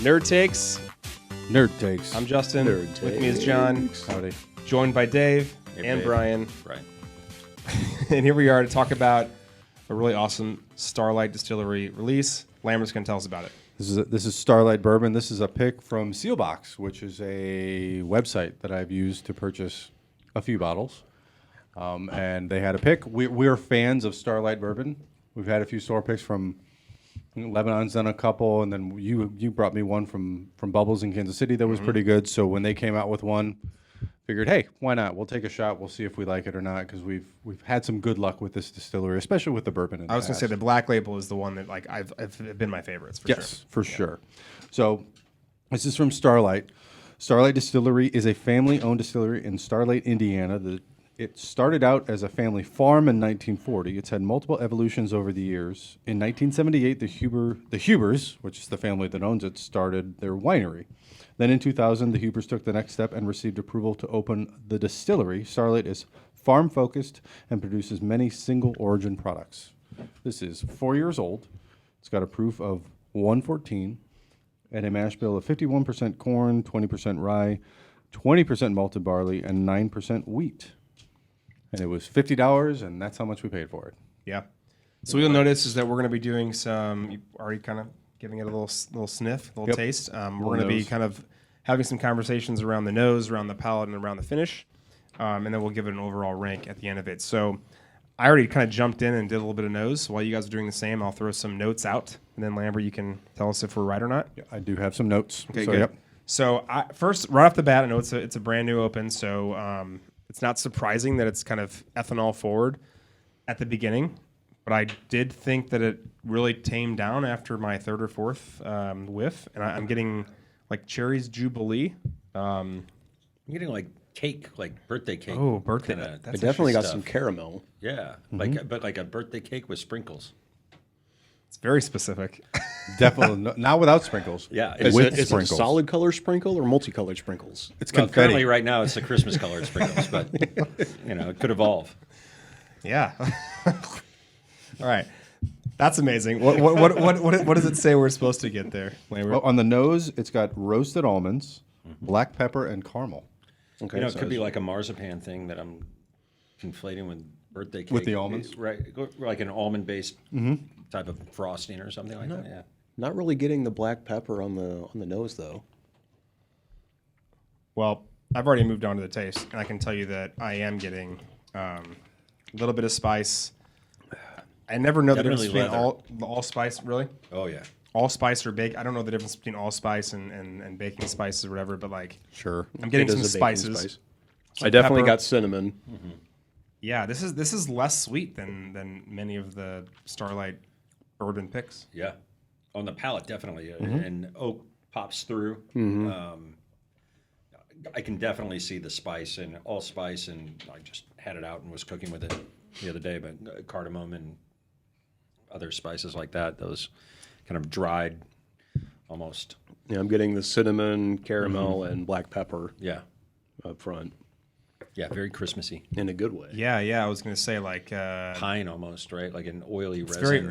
Nerd Takes. Nerd Takes. I'm Justin. Nerd With me is John. Howdy. Joined by Dave and Dave. Brian. Right. And here we are to talk about a really awesome Starlight Distillery release. Lambert's going to tell us about it. This is Starlight Bourbon. This is a pick from Seelbach, which is a website that I've used to purchase a few bottles. And they had a pick. We're fans of Starlight Bourbon. We've had a few store picks from Lebanon's done a couple, and then you brought me one from Bubbles in Kansas City that was pretty good. So when they came out with one, figured, hey, why not? We'll take a shot. We'll see if we like it or not, because we've had some good luck with this distillery, especially with the bourbon. I was going to say the Black Label is the one that I've been my favorites for sure. Yes, for sure. So this is from Starlight. Starlight Distillery is a family-owned distillery in Starlight, Indiana. It started out as a family farm in 1940. It's had multiple evolutions over the years. In 1978, the Hubers, which is the family that owns it, started their winery. Then in 2000, the Hubers took the next step and received approval to open the distillery. Starlight is farm-focused and produces many single-origin products. This is 4 years old. It's got a proof of 114 and a mash bill of 51% corn, 20% rye, 20% malted barley, and 9% wheat. And it was $50, and that's how much we paid for it. Yeah. So what you'll notice is that we're going to be doing some, you already kind of giving it a little sniff, a little taste. We're going to be kind of having some conversations around the nose, around the palate, and around the finish. And then we'll give it an overall rank at the end of it. So I already kind of jumped in and did a little bit of nose. While you guys are doing the same, I'll throw some notes out. And then, Lambert, you can tell us if we're right or not. Yeah, I do have some notes. Okay, good. Yep. So first, right off the bat, I know it's a brand new open, so it's not surprising that it's kind of ethanol forward at the beginning. But I did think that it really tamed down after my third or fourth whiff, and I'm getting like Cherry's Jubilee. I'm getting like cake, like birthday cake. Oh, birthday! Kinda, That's I definitely got stuff. some caramel. Yeah, but like a birthday cake with sprinkles. It's very specific. Definitely not without sprinkles. Yeah, Is With it a sprinkles. solid color sprinkle or multicolored sprinkles? It's well, confetti. currently right now it's the Christmas colored sprinkles, but it could evolve. Yeah. All right. That's amazing. What does it say we're supposed to get there, Lambert? Well, on the nose, it's got roasted almonds, black pepper, and caramel. Okay, It could be like a marzipan thing that I'm conflating with birthday cake. With the almonds? Right, like an almond-based type of frosting or something like that, yeah. not really getting the black pepper on the nose though. Well, I've already moved on to the taste, and I can tell you that I am getting a little bit of spice. I never know the difference Definitely between allspice, really. Oh, yeah. Allspice or bake. I don't know the difference between allspice and baking spices or whatever, but like Sure. I'm getting It some is a baking spices. spice. Some I definitely pepper. got cinnamon. Yeah, this is less sweet than many of the Starlight bourbon picks. Yeah, on the palate definitely, and oak pops through. I can definitely see the spice and allspice, and I just had it out and was cooking with it the other day. But cardamom and other spices like that, those kind of dried, almost. Yeah, I'm getting the cinnamon, caramel, and black pepper Yeah, up front yeah, very Christmassy, in a good way. Yeah, I was gonna say like pine almost, right? Like an oily it's resin.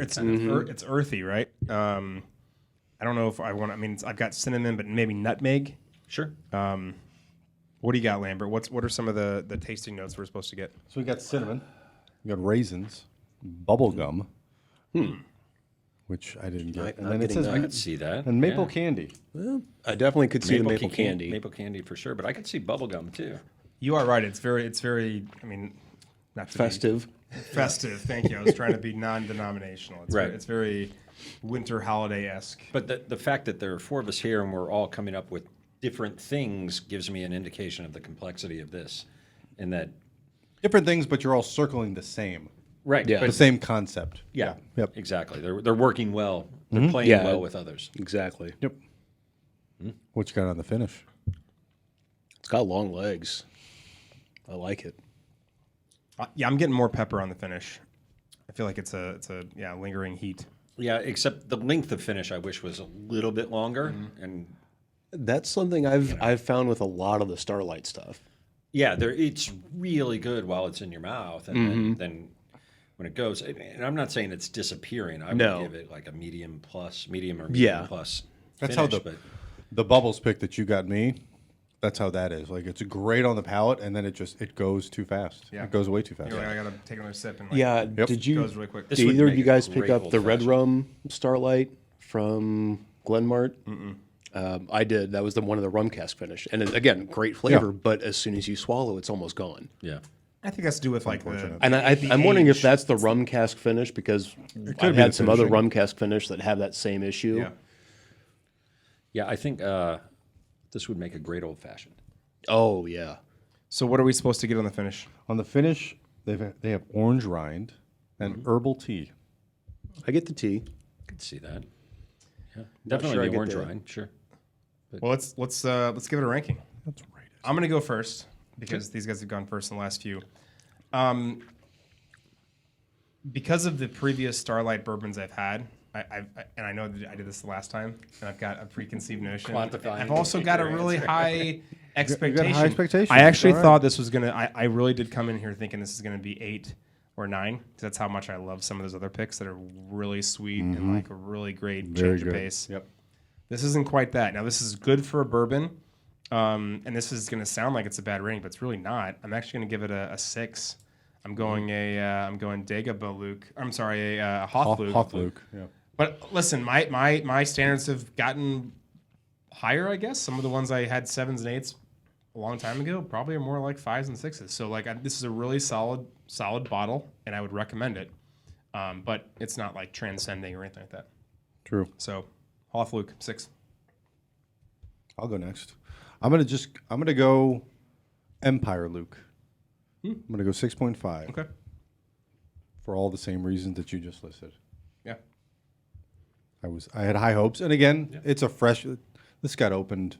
very it's earthy, right? I don't know if I want. I mean, I've got cinnamon, but maybe nutmeg. Sure. What do you got, Lambert? What are some of the tasting notes we're supposed to get? So we got cinnamon, we got raisins, bubble gum, which I didn't get, I'm and then it getting says I could see that. and maple yeah. candy. Well, I definitely could see the maple candy. Maple candy for sure, but I could see bubblegum too. You are right. It's very. I mean, not to be Festive. festive. Thank you. I was trying to be non-denominational. It's Right. It's very winter holiday-esque. But the fact that there are four of us here and we're all coming up with different things gives me an indication of the complexity of this, and that Different things, but you're all circling the same. right, Yeah. The same concept. yeah, Yep. exactly. They're working well. They're playing Yeah. well with others. Exactly. Yep. What you got on the finish? It's got long legs. I like it. Yeah, I'm getting more pepper on the finish. I feel like it's a lingering heat. Yeah, except the length of finish I wish was a little bit longer, and That's something I've found with a lot of the Starlight stuff. yeah, it's really good while it's in your mouth, and then when it goes, and I'm not saying it's disappearing. I would No. give it like a medium or medium Yeah. plus. That's finish, how but the bubbles pick that you got me. That's how that is. Like, it's great on the palate, and then it goes too fast. Yeah. It goes way too fast. You're like, I gotta take another sip and like, Yeah. Yep. Did you? goes really quick. This Did would either of make you a guys pick great up the red old-fashioned. rum Starlight from Glenmart? I did. That was one of the rum cask finish, and again, great flavor. But as soon as you swallow, it's almost gone. yeah. I think that's to do with like the. And I'm wondering if that's the rum cask finish because I've be had the some other finishing. rum cask finish that have that same issue. Yeah. Yeah, I think this would make a great old fashioned. Oh yeah. So what are we supposed to get on the finish? On the finish, they have orange rind and herbal tea. I get the tea. Could see that. Yeah, sure definitely I the get orange that. rind. Sure. Well, let's give it a ranking. That's right. I'm gonna go first because these guys have gone first in the last few. Because of the previous Starlight bourbons I've had, and I know that I did this the last time, and I've got a preconceived notion. Quantifying I've also got a really high expectation. high expectations. I actually All right. thought this was gonna. I really did come in here thinking this is gonna be 8 or 9 because that's how much I love some of those other picks that are really sweet and like a really great Very change of good. pace. Yep. This isn't quite that. Now, this is good for a bourbon, and this is going to sound like it's a bad rating, but it's really not. I'm actually going to give it a 6. I'm going Dagobah Luke. I'm sorry, a Hoth Luke. Hoth Luke. Yeah. But listen, my standards have gotten higher, I guess. Some of the ones I had 7s and 8s a long time ago probably are more like 5s and 6s. So like this is a really solid bottle, and I would recommend it. But it's not like transcending or anything like that. True. So Hoth Luke 6. I'll go next. I'm gonna go Empire Luke. I'm gonna go 6.5 Okay. for all the same reasons that you just listed. Yeah. I had high hopes, and again, it's a fresh. This got opened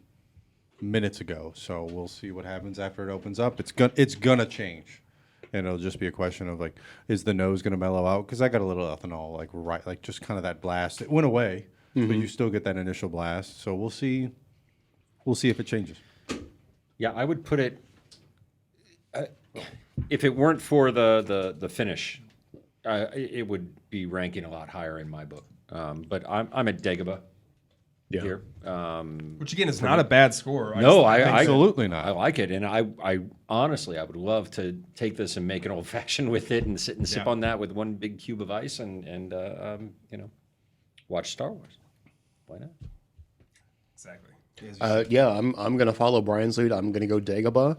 minutes ago, so we'll see what happens after it opens up. It's gonna change, and it'll just be a question of like, is the nose gonna mellow out? Because I got a little ethanol, like just kind of that blast. It went away, but you still get that initial blast. So we'll see. We'll see if it changes. Yeah, I would put it. If it weren't for the finish, it would be ranking a lot higher in my book. But I'm at Dagobah here. Which again is not a bad score. No, I think Absolutely I not. like it, and I honestly I would love to take this and make an old fashioned with it and sit and sip Yeah. on that with one big cube of ice and watch Star Wars. Why not? exactly. Yeah, I'm gonna follow Brian's lead. I'm gonna go Dagobah.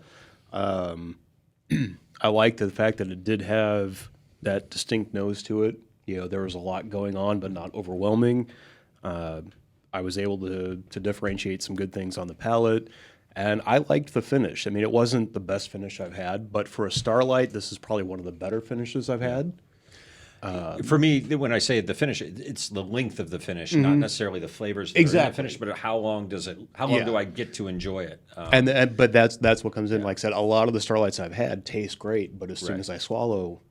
I like the fact that it did have that distinct nose to it. You know, there was a lot going on, but not overwhelming. I was able to differentiate some good things on the palate, and I liked the finish. I mean, it wasn't the best finish I've had, but for a Starlight, this is probably one of the better finishes I've had. For me, when I say the finish, it's the length of the finish, not necessarily the flavors that are in the Exactly. finish, but how long Yeah. do I get to enjoy it? But that's what comes in. Like I said, a lot of the Starlights I've had taste great, but as soon Right. as I swallow,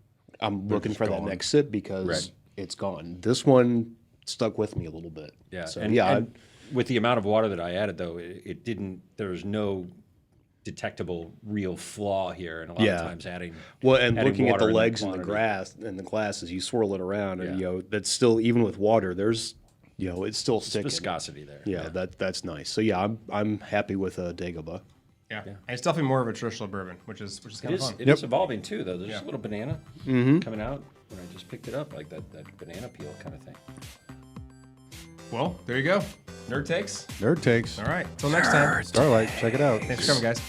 I'm looking for that next sip because Right. it's gone. This one stuck with me a little bit. Yeah, So, and, yeah, and with the amount of water that I added, though, it didn't. There was no detectable real flaw here, and a lot Yeah. of times adding and adding looking at water the in legs and the quantity. glass as you swirl it around, and Yeah. that's still even with water. There's it's still sticking. viscosity there. Yeah, that's nice. So yeah, I'm happy with Dagobah. Yeah. And it's definitely more of a traditional bourbon, which is It kind of is. fun. It is evolving too, though. There's a little banana coming out when I just picked it up, like that banana peel kind of thing. Well, there you go. Nerd takes. Nerd takes. All right. Till next time. Starlight. Check it out. Thanks for coming, guys.